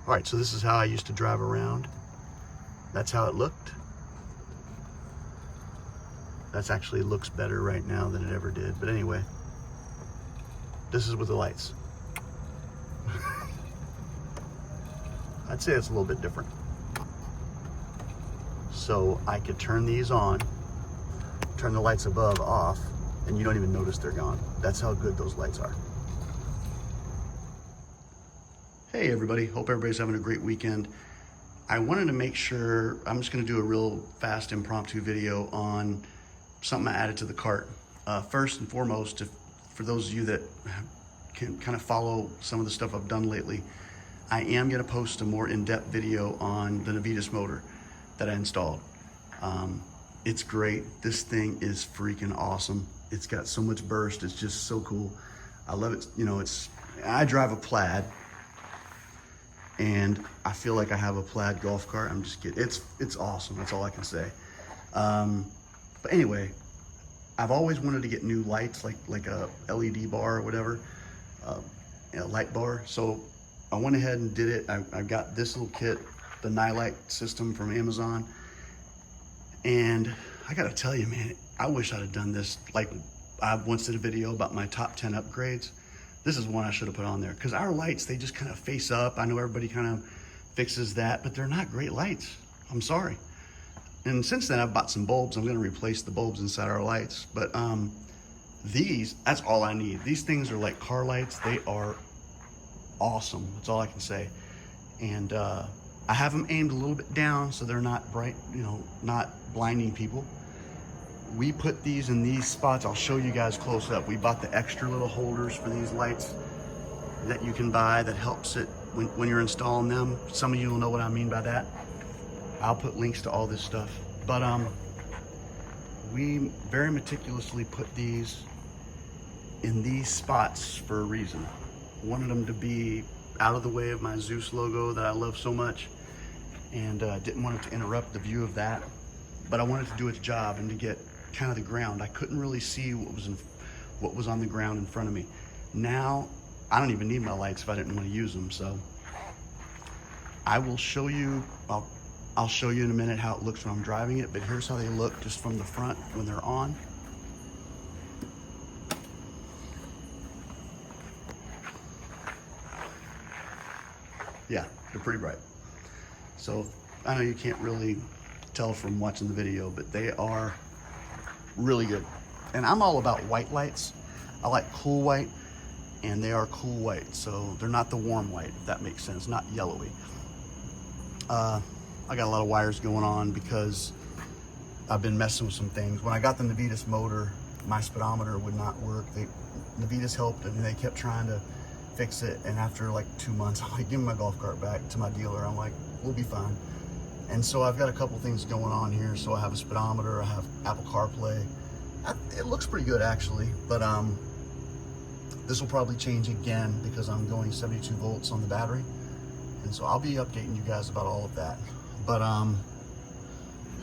All right, so this is how I used to drive around. That's how it looked. That's actually looks better right now than it ever did. But anyway, this is with the lights. I'd say it's a little bit different. So I could turn these on, turn the lights above off, and you don't even notice they're gone. That's how good those lights are. Hey everybody, hope everybody's having a great weekend. I wanted to make sure, I'm just gonna do a real fast impromptu video on something I added to the cart. First and foremost, for those of you that can kind of follow some of the stuff I've done lately, I am gonna post a more in-depth video on the Navitas motor that I installed. It's great. This thing is freaking awesome. It's got so much burst. It's just so cool. I love it. You know, I drive a Plaid, and I feel like I have a Plaid golf cart. I'm just kidding. It's awesome. That's all I can say. But anyway, I've always wanted to get new lights, like a LED bar or whatever, a light bar. So I went ahead and did it. I got this little kit, the Nilight system from Amazon. And I gotta tell you, man, I wish I'd have done this. Like, I once did a video about my top 10 upgrades. This is one I should have put on there, because our lights, they just kind of face up. I know everybody kind of fixes that, but they're not great lights. I'm sorry. And since then, I've bought some bulbs. I'm gonna replace the bulbs inside our lights. But these, that's all I need. These things are like car lights. They are awesome. That's all I can say. And I have them aimed a little bit down so they're not bright, you know, not blinding people. We put these in these spots. I'll show you guys close up. We bought the extra little holders for these lights that you can buy that helps it when you're installing them. Some of you will know what I mean by that. I'll put links to all this stuff. But we very meticulously put these in these spots for a reason. Wanted them to be out of the way of my Zeus logo that I love so much, and didn't want it to interrupt the view of that, but I wanted to do its job and to get kind of the ground. I couldn't really see what was on the ground in front of me. Now I don't even need my lights if I didn't want to use them. So I will show you, I'll show you in a minute how it looks when I'm driving it, but here's how they look just from the front when they're on. Yeah, they're pretty bright. So I know you can't really tell from watching the video, but they are really good. And I'm all about white lights. I like cool white, and they are cool white. So they're not the warm white, if that makes sense, not yellowy. I got a lot of wires going on because I've been messing with some things. When I got the Navitas motor, my speedometer would not work. Navitas helped, and they kept trying to fix it, and after like 2 months, I'm like, give me my golf cart back to my dealer. I'm like, we'll be fine. And so I've got a couple things going on here. So I have a speedometer, I have Apple CarPlay. It looks pretty good actually, but this will probably change again because I'm going 72 volts on the battery. And so I'll be updating you guys about all of that. But I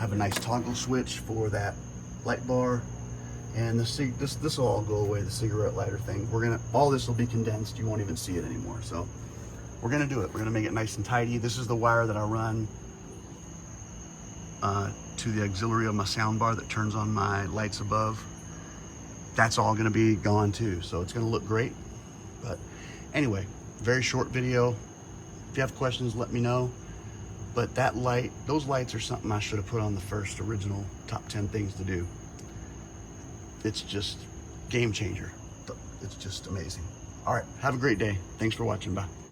have a nice toggle switch for that light bar. And this will all go away, the cigarette lighter thing. All this will be condensed. You won't even see it anymore. So we're gonna do it. We're gonna make it nice and tidy. This is the wire that I run to the auxiliary of my sound bar that turns on my lights above. That's all gonna be gone too. So it's gonna look great. But anyway, very short video. If you have questions, let me know. But those lights are something I should have put on the first original top 10 things to do. It's just game changer. It's just amazing. All right, have a great day. Thanks for watching. Bye.